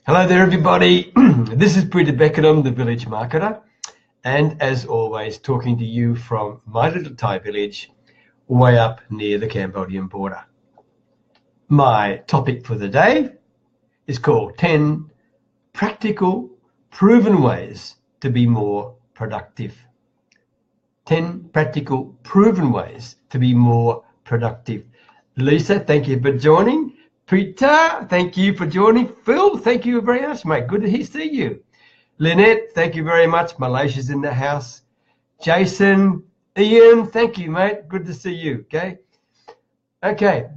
Hello there, everybody. This is Peter Beckenham, the village marketer, and as always, talking to you from my little Thai village way up near the Cambodian border. My topic for the day is called 10 Practical, Proven Ways to be More Productive. 10 Practical, Proven Ways to be More Productive. Lisa, thank you for joining. Peter, thank you for joining. Phil, thank you very much, mate. Good to see you. Lynette, thank you very much. Malaysia's in the house. Jason, Ian, thank you, mate. Good to see you, Okay,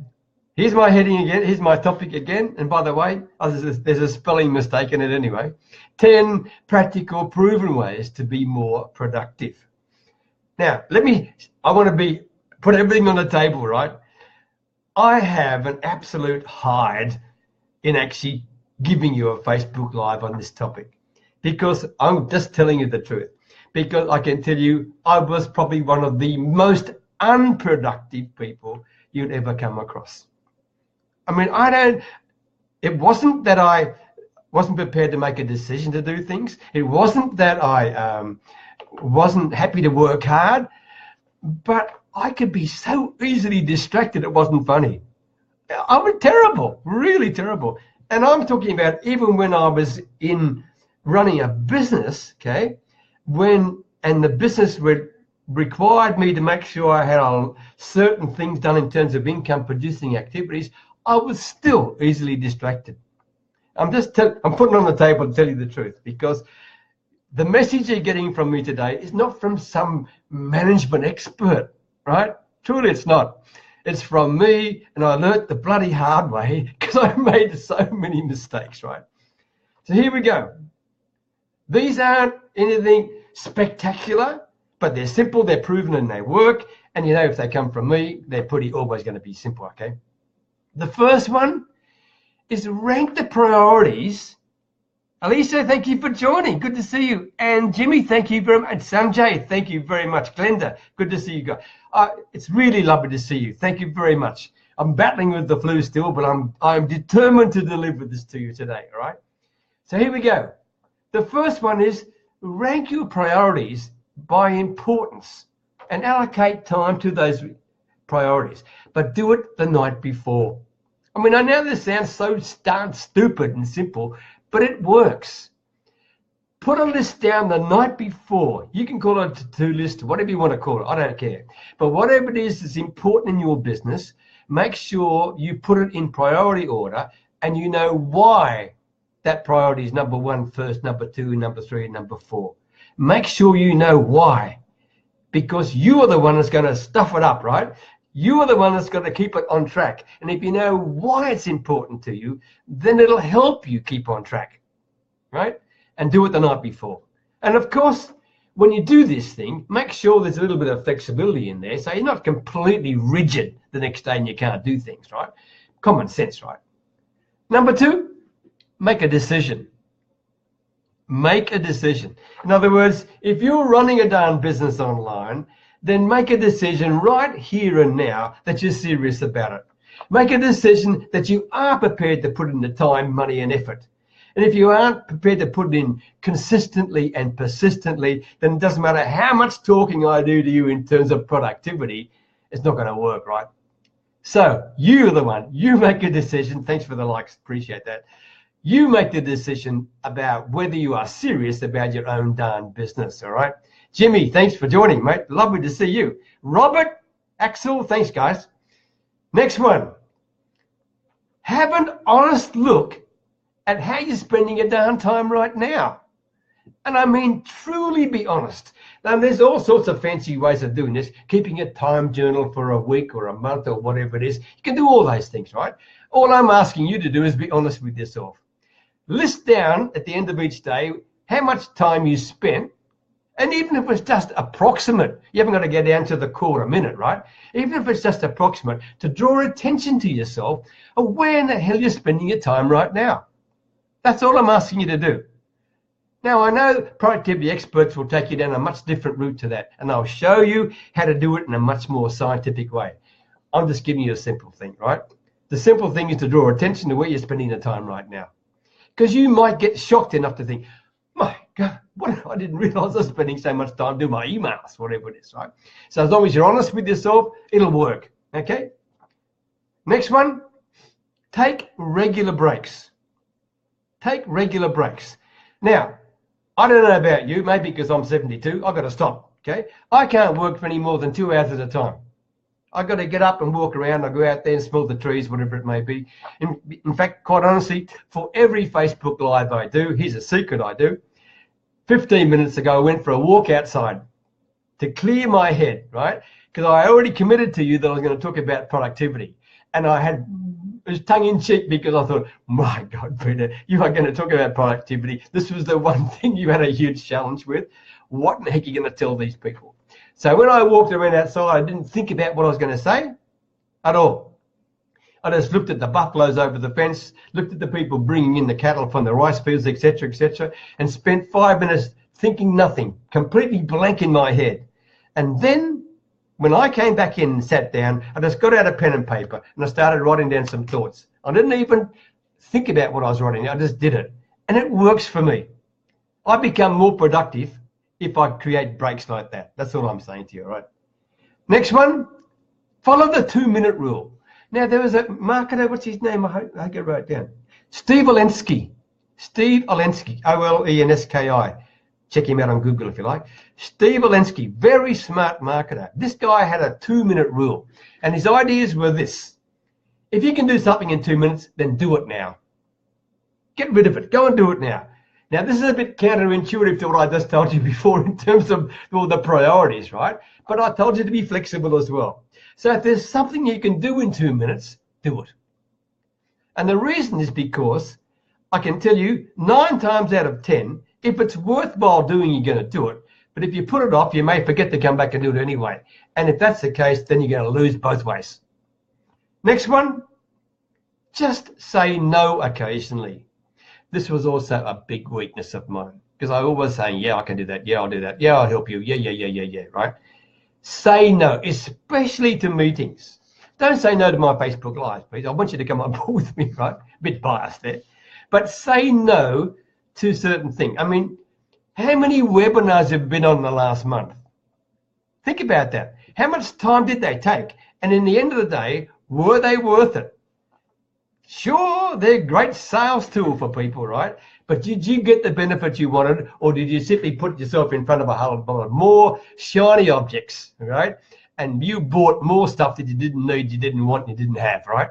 here's my heading again. Here's my topic again. And by the way, there's a spelling mistake in it anyway. 10 practical, proven ways to be more productive. Now, I want to put everything on the table, right? I have an absolute hide in actually giving you a Facebook Live on this topic because I'm just telling you the truth. Because I can tell you, I was probably one of the most unproductive people you'd ever come across. I mean, it wasn't that I wasn't prepared to make a decision to do things. It wasn't that I wasn't happy to work hard, but I could be so easily distracted it wasn't funny. I was terrible, really terrible. And I'm talking about even when I was in running a business, and the business required me to make sure I had certain things done in terms of income producing activities, I was still easily distracted. I'm putting on the table to tell you the truth, because the message you're getting from me today is not from some management expert, right? Truly, it's not. It's from me, and I learnt the bloody hard way because I made so many mistakes, right? So here we go. These aren't anything spectacular, but they're simple, they're proven, and they work. And you know, if they come from me, they're always going to be simple, okay? The first one is rank the priorities. Alicia, thank you for joining. Good to see you. And Jimmy, thank you very much. Sanjay, thank you very much. Glenda, good to see you guys. It's really lovely to see you. Thank you very much. I'm battling with the flu still, but I'm determined to deliver this to you today, all right? So here we go. The first one is rank your priorities by importance and allocate time to those priorities, but do it the night before. I mean, I know this sounds so stupid and simple, but it works. Put a list down the night before. You can call it a to-do list, whatever you want to call it. I don't care. But whatever it is that's important in your business, make sure you put it in priority order and you know why that priority is number one first, number two, number three, and number four. Make sure you know why, because you are the one that's going to stuff it up, right? You are the one that's going to keep it on track. And if you know why it's important to you, then it'll help you keep on track, right? And do it the night before. And of course, when you do this thing, make sure there's a little bit of flexibility in there, so you're not completely rigid the next day and you can't do things, right? Common sense, right? Number two, make a decision. Make a decision. In other words, if you're running a darn business online, then make a decision right here and now that you're serious about it. Make a decision that you are prepared to put in the time, money, and effort. And if you aren't prepared to put it in consistently and persistently, then it doesn't matter how much talking I do to you in terms of productivity, it's not going to work, right? So you're the one. You make a decision. Thanks for the likes. Appreciate that. You make the decision about whether you are serious about your own darn business, all right? Jimmy, thanks for joining, mate. Lovely to see you. Robert, Axel, thanks, guys. Next one. Have an honest look at how you're spending your darn time right now. And I mean, truly be honest. Now, there's all sorts of fancy ways of doing this, keeping a time journal for a week or a month or whatever it is. You can do all those things, right? All I'm asking you to do is be honest with yourself. List down at the end of each day how much time you spent. And even if it's just approximate, you haven't got to get down to the quarter minute, right? Even if it's just approximate, to draw attention to yourself of where in the hell you're spending your time right now. That's all I'm asking you to do. Now, I know productivity experts will take you down a much different route to that, and they'll show you how to do it in a much more scientific way. I'm just giving you a simple thing, right? The simple thing is to draw attention to where you're spending the time right now. Because you might get shocked enough to think, my God, I didn't realize I was spending so much time doing my emails, whatever it is, right? So as long as you're honest with yourself, it'll work, okay? Next one, take regular breaks. Take regular breaks. Now, I don't know about you, maybe because I'm 72, I've got to stop, okay? I can't work for any more than 2 hours at a time. I've got to get up and walk around. I go out there and smell the trees, whatever it may be. In fact, quite honestly, for every Facebook Live I do, here's a secret I do. 15 minutes ago, I went for a walk outside to clear my head, right? Because I already committed to you that I was going to talk about productivity. And it was tongue-in-cheek because I thought, my God, Peter, you are going to talk about productivity. This was the one thing you had a huge challenge with. What in the heck are you going to tell these people? So when I walked around outside, I didn't think about what I was going to say at all. I just looked at the buffaloes over the fence, looked at the people bringing in the cattle from the rice fields, etc., and spent 5 minutes thinking nothing, completely blank in my head. And then when I came back in and sat down, I just got out a pen and paper and I started writing down some thoughts. I didn't even think about what I was writing. I just did it. And it works for me. I become more productive if I create breaks like that. That's all I'm saying to you, all right? Next one, follow the 2-minute rule. Now, there was a marketer, what's his name? I get it right down. Steve Olenski. Steve Olenski, Olenski. Check him out on Google if you like. Steve Olenski, very smart marketer. This guy had a 2-minute rule. And his ideas were this. If you can do something in 2 minutes, then do it now. Get rid of it. Go and do it now. Now, this is a bit counterintuitive to what I just told you before in terms of all the priorities, right? But I told you to be flexible as well. So if there's something you can do in 2 minutes, do it. And the reason is because I can tell you 9 times out of 10, if it's worthwhile doing, you're going to do it. But if you put it off, you may forget to come back and do it anyway. And if that's the case, then you're going to lose both ways. Next one, just say no occasionally. This was also a big weakness of mine because I always say, yeah, I can do that. Yeah, I'll do that. Yeah, I'll help you. Yeah, right? Say no, especially to meetings. Don't say no to my Facebook Live, please. I want you to come on board with me, right? A bit biased there. But say no to certain things. I mean, how many webinars have been on the last month? Think about that. How much time did they take? And in the end of the day, were they worth it? Sure, they're a great sales tool for people, right? But did you get the benefit you wanted, or did you simply put yourself in front of a whole lot more shiny objects, right? And you bought more stuff that you didn't need, you didn't want, you didn't have, right?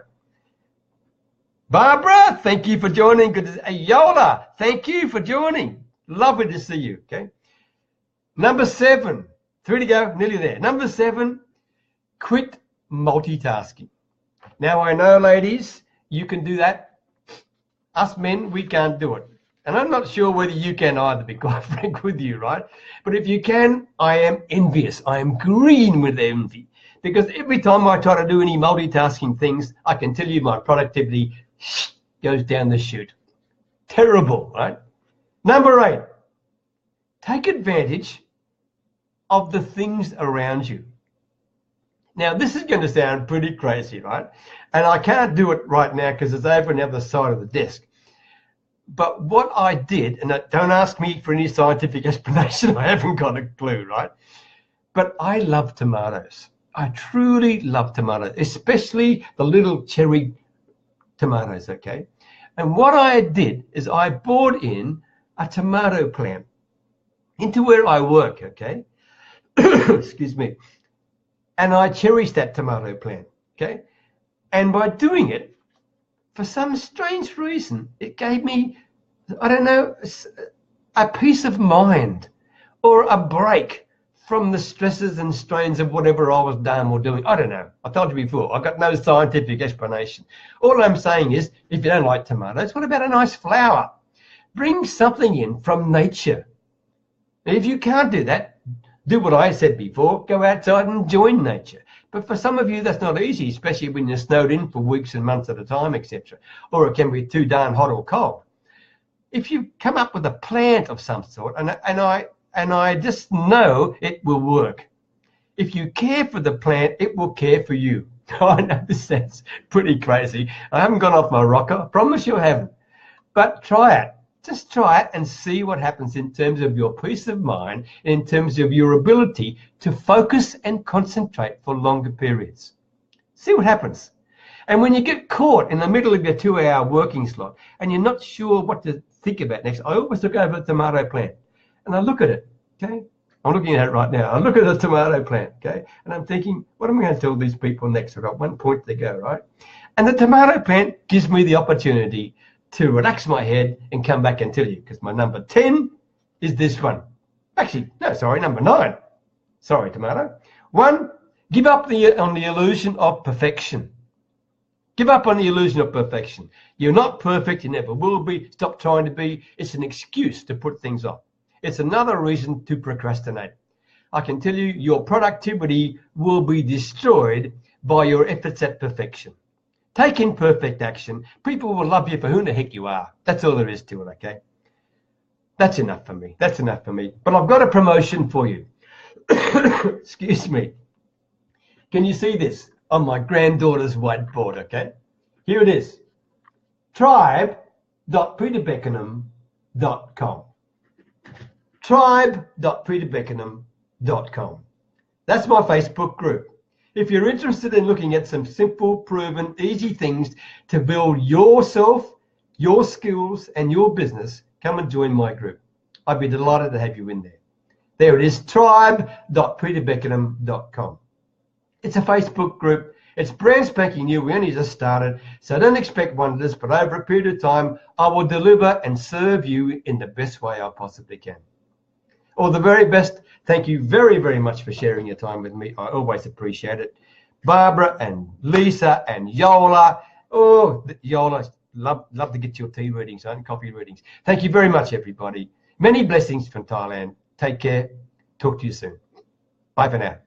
Barbara, thank you for joining. Good to see Yola, thank you for joining. Lovely to see you, okay? Number 7, 3 to go, nearly there. Number 7, quit multitasking. Now, I know, ladies, you can do that. Us men, we can't do it. And I'm not sure whether you can either, to be quite frank with you, right? But if you can, I am envious. I am green with envy. Because every time I try to do any multitasking things, I can tell you my productivity goes down the chute. Terrible, right? Number 8, take advantage of the things around you. Now, this is going to sound pretty crazy, right? And I can't do it right now because it's over on the other side of the desk. But what I did, and don't ask me for any scientific explanation, I haven't got a clue, right? But I love tomatoes. I truly love tomatoes, especially the little cherry tomatoes, okay? And what I did is I bought in a tomato plant into where I work, okay? Excuse me. And I cherished that tomato plant, okay? And by doing it, for some strange reason, it gave me, I don't know, a peace of mind or a break from the stresses and strains of whatever I was done or doing. I don't know. I told you before, I've got no scientific explanation. All I'm saying is, if you don't like tomatoes, what about a nice flower? Bring something in from nature. If you can't do that, do what I said before, go outside and join nature. But for some of you, that's not easy, especially when you're snowed in for weeks and months at a time, etc. Or it can be too darn hot or cold. If you come up with a plant of some sort, and I just know it will work. If you care for the plant, it will care for you. I know this sounds pretty crazy. I haven't gone off my rocker. I promise you I haven't. But try it. Just try it and see what happens in terms of your peace of mind, in terms of your ability to focus and concentrate for longer periods. See what happens. And when you get caught in the middle of your 2-hour working slot and you're not sure what to think about next, I always look over the tomato plant and I look at it, okay? I'm looking at it right now. I look at the tomato plant, okay? And I'm thinking, what am I going to tell these people next? I've got 1 point to go, right? And the tomato plant gives me the opportunity to relax my head and come back and tell you, because my number 10 is this one. Actually, no, sorry, number 9. Sorry, tomato. 1, give up on the illusion of perfection. Give up on the illusion of perfection. You're not perfect, you never will be. Stop trying to be. It's an excuse to put things off. It's another reason to procrastinate. I can tell you, your productivity will be destroyed by your efforts at perfection. Take imperfect action. People will love you for who the heck you are. That's all there is to it, okay? That's enough for me. That's enough for me. But I've got a promotion for you. Excuse me. Can you see this on my granddaughter's whiteboard, okay? Here it is. tribe.peterbeckenham.com. tribe.peterbeckenham.com. That's my Facebook group. If you're interested in looking at some simple, proven, easy things to build yourself, your skills, and your business, come and join my group. I'd be delighted to have you in there. There it is, tribe.peterbeckenham.com. It's a Facebook group. It's brand spanking new. We only just started, so don't expect wonders, but over a period of time, I will deliver and serve you in the best way I possibly can. All the very best. Thank you very, very much for sharing your time with me. I always appreciate it. Barbara and Lisa and Yola. Oh, Yola, love to get your tea readings and coffee readings. Thank you very much, everybody. Many blessings from Thailand. Take care. Talk to you soon. Bye for now.